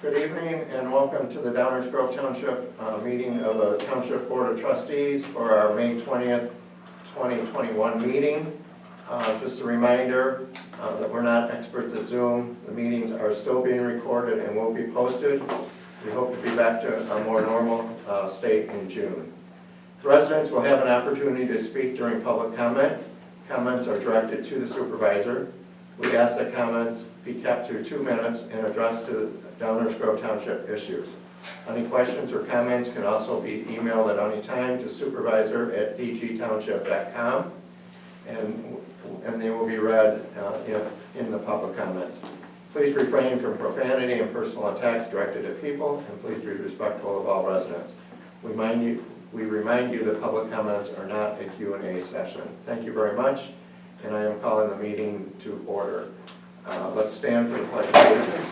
Good evening and welcome to the Downers Grove Township meeting of the Township Board of Trustees for our May 20th, 2021 meeting. Just a reminder that we're not experts at Zoom. The meetings are still being recorded and will be posted. We hope to be back to a more normal state in June. Residents will have an opportunity to speak during public comment. Comments are directed to the supervisor. We ask that comments be kept to 2 minutes and addressed to Downers Grove Township issues. Any questions or comments can also be emailed at any time to supervisor@dgtownship.com, and they will be read in the public comments. Please refrain from profanity and personal attacks directed at people, and please be respectful of all residents. We remind you that public comments are not a Q&A session. Thank you very much, and I am calling the meeting to order. Let's stand for the pledge of allegiance.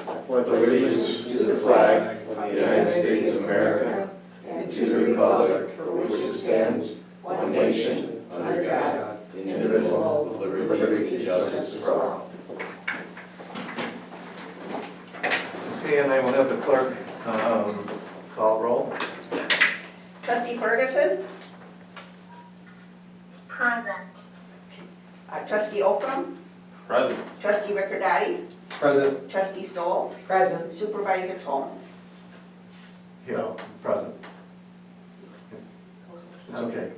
I pledge allegiance to the flag of the United States of America and to the republic for which it stands, one nation, under God, indivisible, with liberty and justice for all. Okay, and I will have the clerk call roll. Trustee Ferguson? Present. Trustee Okram? Present. Trustee Riccardotti? Present. Trustee Stoll? Present. Supervisor Tolman? Here, present. Okay.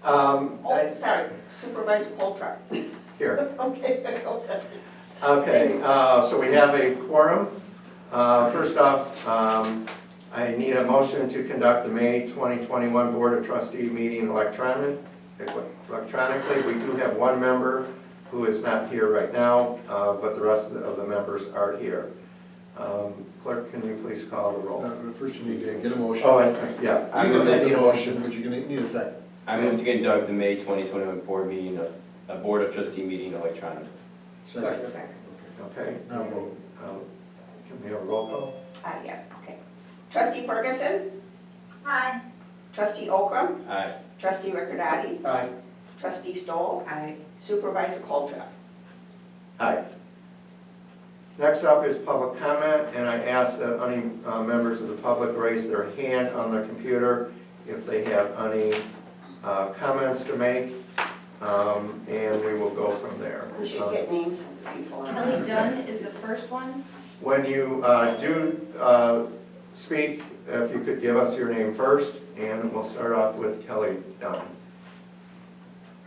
Sorry, Supervisor Coltrane. Here. Okay. Okay, so we have a quorum. First off, I need a motion to conduct the May 2021 Board of Trustee meeting electronically. We do have one member who is not here right now, but the rest of the members are here. Clerk, can you please call the roll? First you need to get a motion. Oh, yeah. I'm going to need a motion, but you're going to need a second. I move to conduct the May 2021 board meeting, a Board of Trustee meeting electronically. Second. Okay. Now vote. Can we have a roll call? Yes, okay. Trustee Ferguson? Aye. Trustee Okram? Aye. Trustee Riccardotti? Aye. Trustee Stoll? Aye. Supervisor Coltrane? Aye. Next up is public comment, and I ask that any members of the public raise their hand on their computer if they have any comments to make, and we will go from there. We should get names of the people on Kelly there. Dunn is the first one. When you do speak, if you could give us your name first, and we'll start off with Kelly Dunn.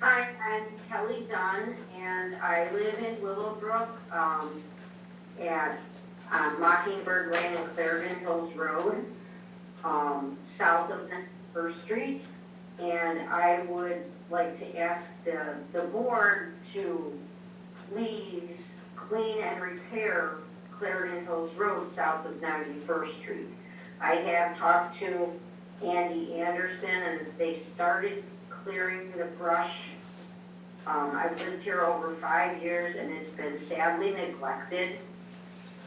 Hi, I'm Kelly Dunn, and I live in Willowbrook at Mockingbird Lane and Clarendon Hills Road, south of 1st Street. And I would like to ask the board to please clean and repair Clarendon Hills Road south of 91st Street. I have talked to Andy Anderson, and they started clearing the brush. I've lived here over 5 years, and it's been sadly neglected.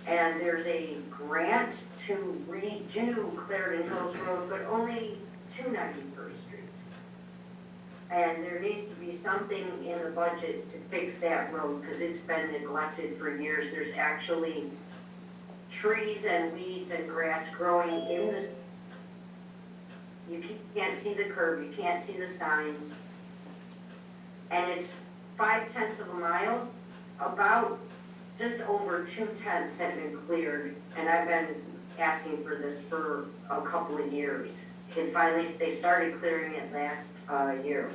And there's a grant to redo Clarendon Hills Road, but only to 91st Street. And there needs to be something in the budget to fix that road, because it's been neglected for years. There's actually trees and weeds and grass growing in this. You can't see the curb, you can't see the signs. And it's 0.5 of a mile, about just over 0.2 have been cleared. And I've been asking for this for a couple of years. And finally, they started clearing it last year.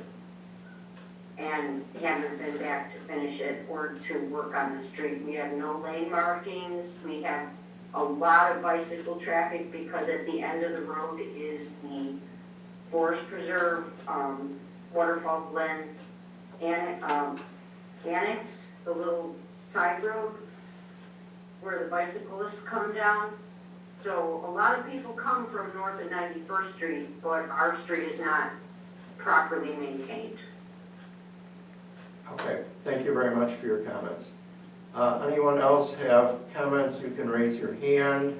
And haven't been back to finish it or to work on the street. We have no lane markings. We have a lot of bicycle traffic because at the end of the road is the Forest Preserve, Waterfall Glen Annex, the little side road where the bicyclists come down. So a lot of people come from north of 91st Street, but our street is not properly maintained. Okay, thank you very much for your comments. Anyone else have comments? You can raise your hand.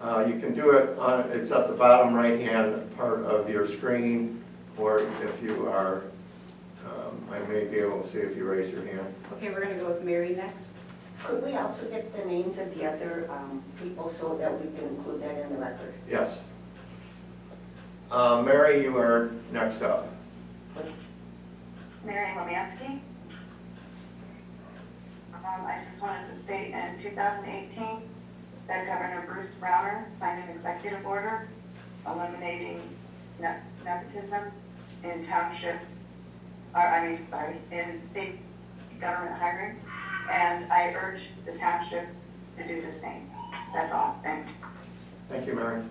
You can do it, it's at the bottom right-hand part of your screen, or if you are, I may be able to see if you raise your hand. Okay, we're gonna go with Mary next. Could we also get the names of the other people so that we can include that in the record? Yes. Mary, you are next up. Mary Lemansky. I just wanted to state in 2018 that Governor Bruce Browner signed an executive order eliminating nepotism in township, in state government hiring. And I urge the township to do the same. That's all, thanks. Thank you, Mary.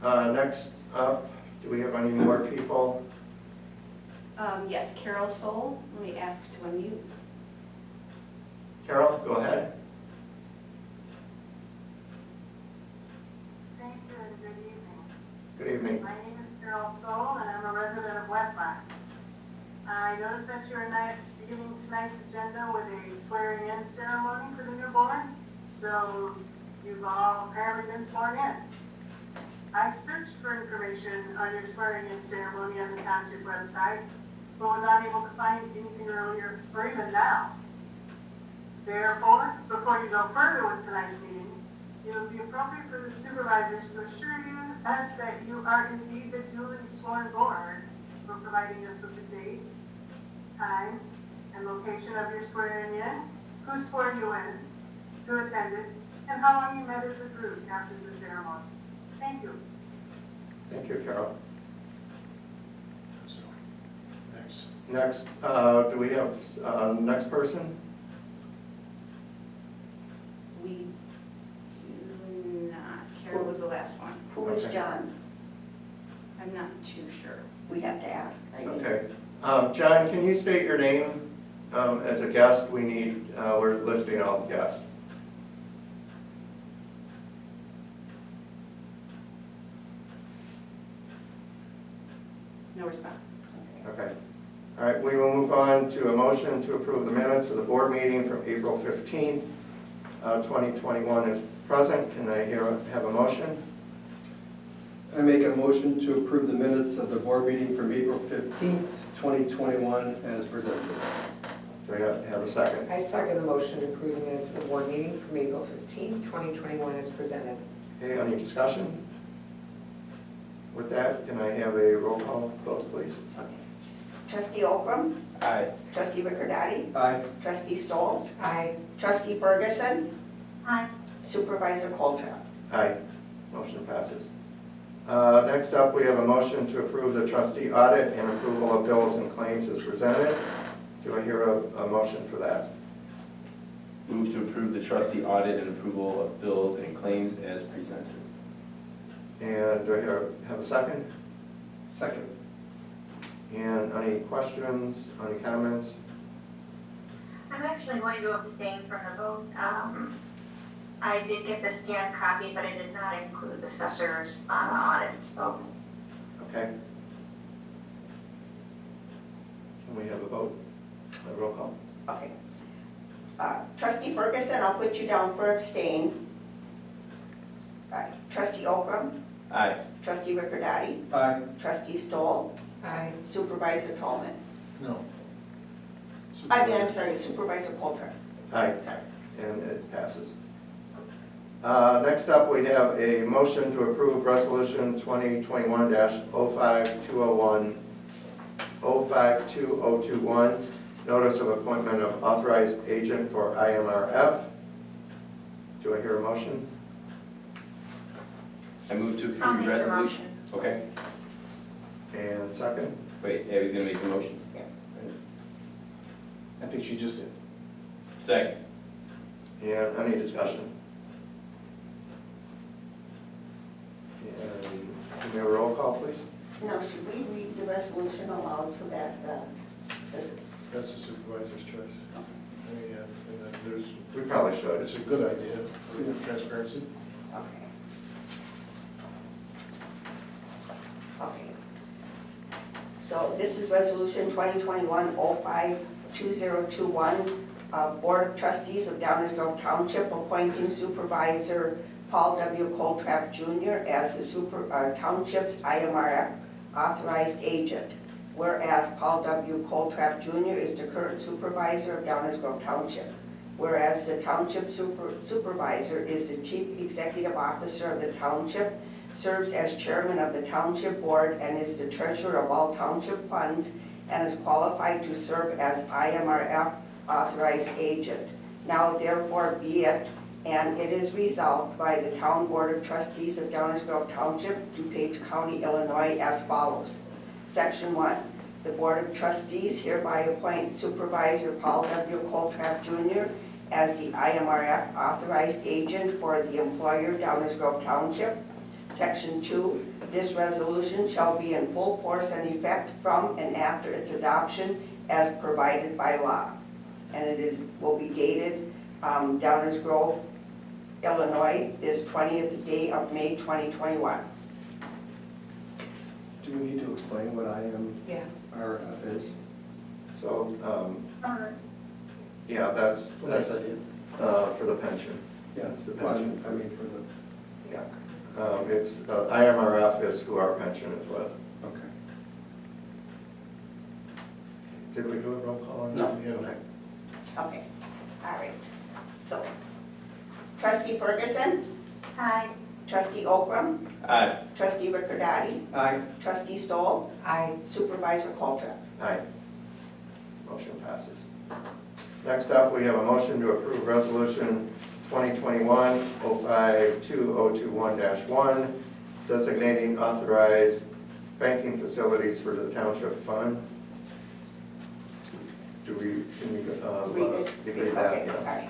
Next up, do we have any more people? Yes, Carol Soul, let me ask to unmute. Carol, go ahead. Thank you and good evening. Good evening. My name is Carol Soul and I'm a resident of Westmont. I noticed that you're beginning tonight's agenda with a swearing-in ceremony for the newborn, so you've all apparently been sworn in. I searched for information on your swearing-in ceremony on the township website, but was unable to find anything earlier or even now. Therefore, before you go further with tonight's meeting, it would be appropriate for the supervisors to assure you as that you are indeed the duly sworn board for providing us with the date, time, and location of your swearing in, who swore you in, who attended, and how long you met as a group after the ceremony. Thank you. Thank you, Carol. Next. Next, do we have next person? We do not. Carol was the last one. Who is Okay. John? I'm not too sure. We have to ask. I mean. Okay. John, can you state your name as a guest? We're listing all the guests. No response. Okay. All right, we will move on to a motion to approve the minutes of the board meeting from April 15th, 2021 as present. Can I have a motion? I make a motion to approve the minutes of the board meeting from April 15th, 2021 as presented. Do I have a second? I second the motion to approve the minutes of the board meeting from April 15, 2021 as presented. Okay, any discussion? With that, can I have a roll call vote, please? Trustee Okram, Aye. trustee Ricordati, Aye. trustee Stoll, Aye. trustee Ferguson, Aye. supervisor Coltrane. Aye. Motion passes. Next up, we have a motion to approve the trustee audit and approval of bills and claims as presented. Do I hear a motion for that? Move to approve the trustee audit and approval of bills and claims as presented. And do I have a second? Second. And any questions, any comments? I'm actually going to abstain from the vote. I did get the scanned copy, but I did not include the assessor's audit, so. Okay. Can we have a vote, a roll call? Okay. Trustee Ferguson, I'll put you down for abstain. Trustee Okram, Aye. trustee Ricordati, Aye. trustee Stoll, Aye. supervisor Tolman. No. I'm sorry, supervisor Coltrane. Aye. Sorry. And it passes. Next up, we have a motion to approve resolution 2021-05201, 052021, notice of appointment of authorized agent for Imrf. Do I hear a motion? I move to I'll approve make the resolution. motion. Okay. And second? Wait, Abby's gonna make the motion. I think she just did. Second. And any discussion? And can we have a roll call, please? Now, should we read the resolution aloud so that, That's the supervisor's choice. I mean, there's, We probably should. it's a good idea for transparency. okay. Okay. So this is resolution 2021-052021, Board of Trustees of Downers Grove Township appointing Supervisor Paul W. Coltrane Jr. as the Township's IMRF authorized agent. Whereas Paul W. Coltrane Jr. is the current supervisor of Downers Grove Township. whereas the township supervisor is the chief executive officer of the township, serves as chairman of the township board, and is the treasurer of all township funds, and is qualified to serve as IMRF authorized agent. Now therefore be it, and it is resolved by the Town Board of Trustees of Downers Grove Township, DuPage County, Illinois, as follows. Section 1. The Board of Trustees hereby appoint Supervisor Paul W. Coltrap Jr. as the IMRF authorized agent for the employer, Downers Grove Township. Section 2. This resolution shall be in full force and effect from and after its adoption as provided by law. And will be dated Downers Grove, Illinois, this 20th day of May 2021. Do we need to explain what Yeah. IMRF is? So, yeah, that's Nice idea. for the pension. Yeah, It's the well, pension. I mean, for the, Yeah. It's, IMRF is who our pension is with. okay. Did we do a roll call on No, that? we haven't. Okay, all right. So, trustee Ferguson, Aye. trustee Okram, Aye. trustee Ricordati, Aye. trustee Stoll, Aye. supervisor Coltrap. Aye. Motion passes. Next up, we have a motion to approve resolution 2021-052021-1, designating authorized banking facilities for the township fund. Can you Read it. read that? Okay, all right.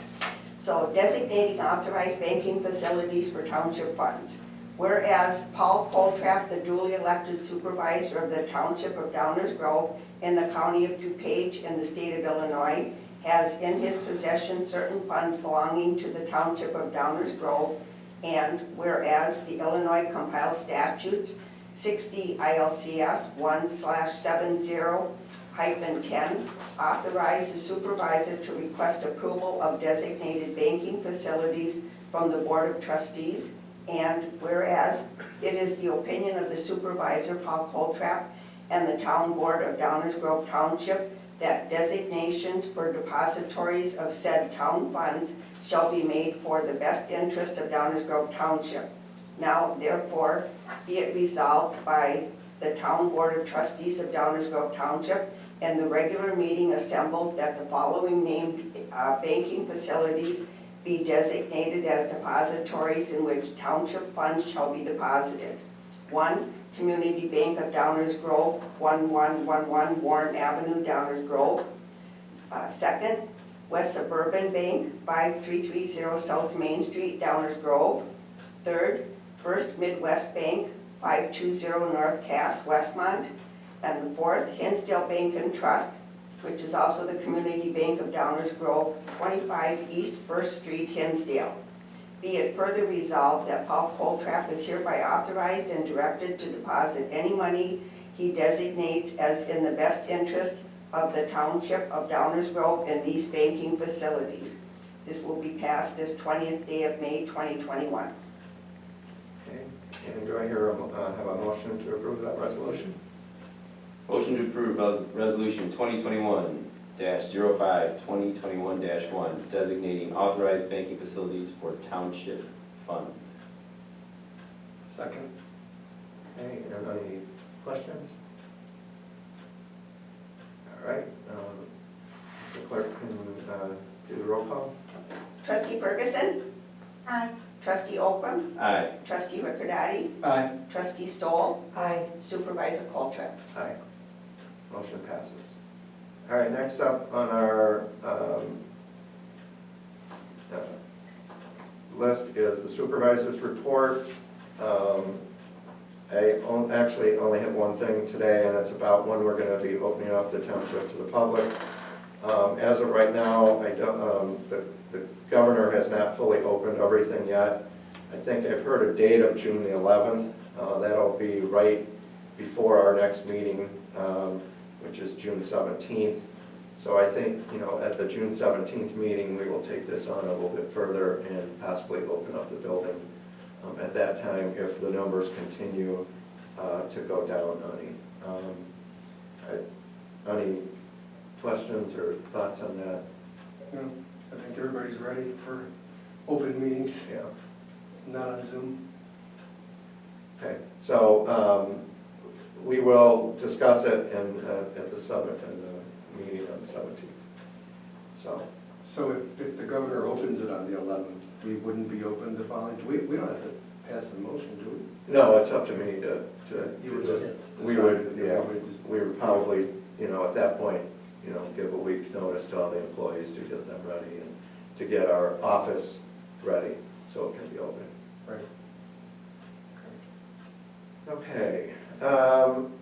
So designating authorized banking facilities for township funds. Whereas Paul Coltrap, the duly elected supervisor of the township of Downers Grove in the county of DuPage in the state of Illinois, has in his possession certain funds belonging to the township of Downers Grove, and whereas the Illinois compiled statutes 60 ILCS 1/70-10 authorize the supervisor to request approval of designated banking facilities from the Board of Trustees, and whereas it is the opinion of the supervisor, Paul Coltrap, and the Town Board of Downers Grove Township that designations for depositories of said town funds shall be made for the best interest of Downers Grove Township. Now therefore be it resolved by the Town Board of Trustees of Downers Grove Township and the regular meeting assembled that the following named banking facilities be designated as depositories in which township funds shall be deposited. 1. Community Bank of Downers Grove, 1111 Warren Avenue, Downers Grove. 2nd, West Suburban Bank, 5330 South Main Street, Downers Grove. 3rd, First Midwest Bank, 520 North Cass, Westmont. And the 4th, Hinsdale Bank and Trust, which is also the Community Bank of Downers Grove, 25 East First Street, Hinsdale. Be it further resolved that Paul Coltrap is hereby authorized and directed to deposit any money he designates as in the best interest of the Township of Downers Grove in these banking facilities. This will be passed this 20th day of May 2021. Okay, and do I hear have a motion to approve that resolution? Motion to approve resolution 2021-05-2021-1, designating authorized banking facilities for township fund. Second. Okay, and any questions? All right, the clerk can do the roll call. Trustee Ferguson, Aye. trustee Okram, Aye. trustee Ricordati, Aye. trustee Stoll, Aye. supervisor Coltrap. Aye. Motion passes. All right, next up on our list is the supervisor's report. Actually only have one thing today, and it's about when we're going to be opening up the township to the public. As of right now, the governor has not fully opened everything yet. I think I've heard a date of June the 11th. That'll be right before our next meeting, which is June 17th. So I think, at the June 17th meeting, we will take this on a little bit further and possibly open up the building at that time if the numbers continue to go down, any questions or thoughts on that? No. I think everybody's ready for open meetings, Yeah. not on Zoom. Okay, so we will discuss it in the meeting on the 17th. So if the governor opens it on the 11th, we wouldn't be open the following, we don't have to pass a motion, do we? No, it's up to me to You would just, just we would, decide. yeah, We would just- we would probably, at that point, give a week's notice to all the employees to get them ready and to get our office ready so it can be open. Right. Okay,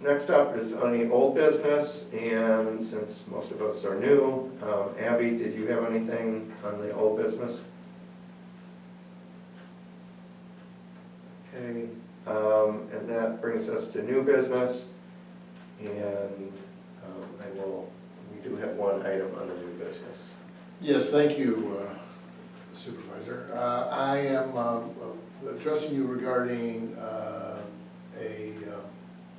next up is any old business, and since most of us are new, Abby, did you have anything on the old business? Okay, and that brings us to new business, and we do have one item on the new business. Yes, thank you, Supervisor. I am addressing you regarding a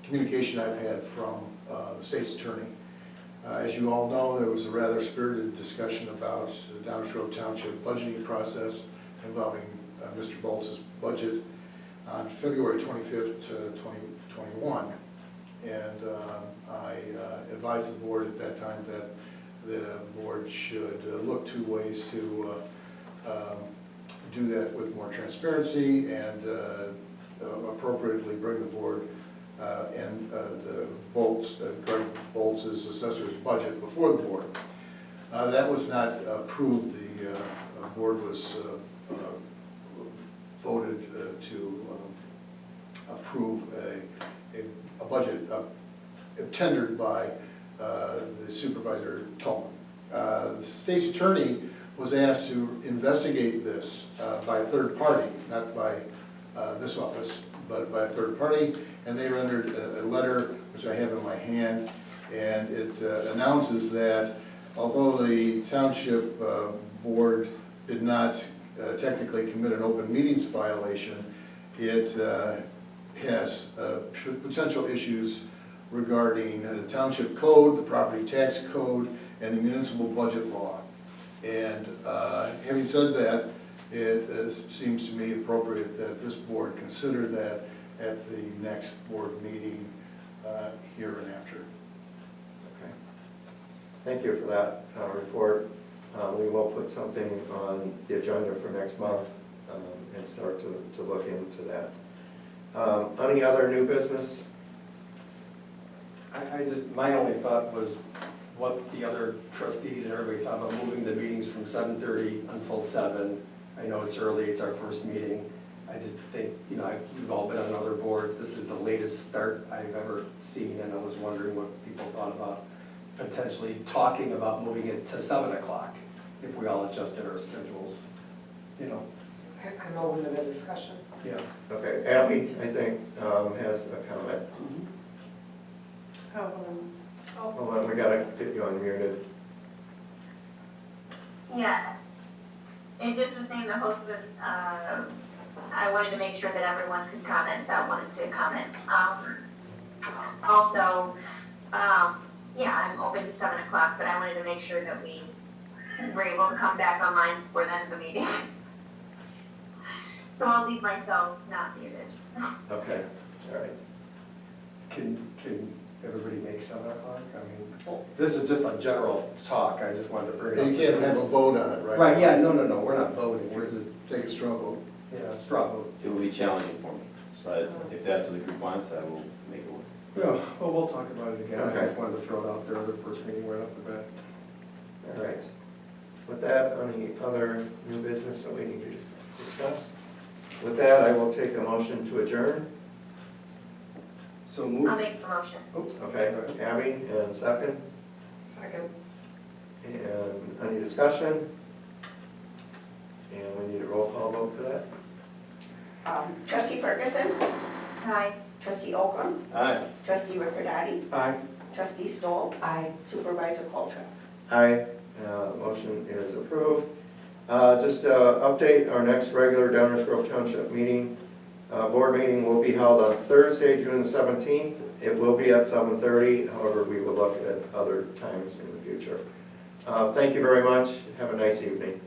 communication I've had from the state's attorney. As you all know, there was a rather spirited discussion about the Downers Grove Township budgeting process involving Mr. Boltz's budget on February 25th, 2021. And I advised the board at that time that the board should look to ways to do that with more transparency and appropriately bring the board and the Greg Boltz's assessor's budget before the board. That was not approved. The board was voted to approve a budget tendered by the Supervisor Tolman. The state's attorney was asked to investigate this by a third party, not by this office, but by a third party, and they rendered a letter, which I have in my hand, and it announces that although the township board did not technically commit an open meetings violation, it has potential issues regarding the township code, the property tax code, and the municipal budget law. And having said that, it seems to me appropriate that this board consider that at the next board meeting here and after. Okay. Thank you for that report. We will put something on the agenda for next month and start to look into that. Any other new business? My only thought was what the other trustees and everybody thought about moving the meetings from 7:30 until 7. I know it's early, it's our first meeting. I just think, we've all been on other boards. This is the latest start I've ever seen, and I was wondering what people thought about potentially talking about moving it to 7 o'clock if we all adjusted our schedules, I'm open to the discussion. Yeah. Okay, Abby, I think, has a comment. Hold on, we gotta get you unmuted. Yes. It just was saying the host was, I wanted to make sure that everyone could comment that wanted to comment. Also, yeah, I'm open to 7 o'clock, but I wanted to make sure that we were able to come back online before the end of the meeting. So I'll leave myself not muted. Okay, all right. Can everybody make 7 o'clock? I mean, this is just a general talk, I just wanted to bring it up. And you can't have a vote on it, right? Right, yeah, no, we're not voting, we're just, Take a straw vote. straw vote. It will be challenging for me, so if that's what the group wants, I will make it work. Yeah, well, we'll talk about it again. I Okay. just wanted to throw it out there, the first meeting right off the bat. All right. With that, any other new business that we need to discuss? With that, I will take a motion to adjourn. So I'll move. make the motion. Okay, Abby, and second. Second. And any discussion? And we need a roll call vote for that. Trustee Ferguson, Hi. trustee Oakham, Aye. trustee Ricordati, Aye. trustee Stoll, Aye. supervisor Coltrane. Aye, motion is approved. Just update, our next regular Downers Grove Township meeting, board meeting will be held on Thursday, June the 17th. It will be at 7:30, however, we will look at other times in the future. Thank you very much. Have a nice evening.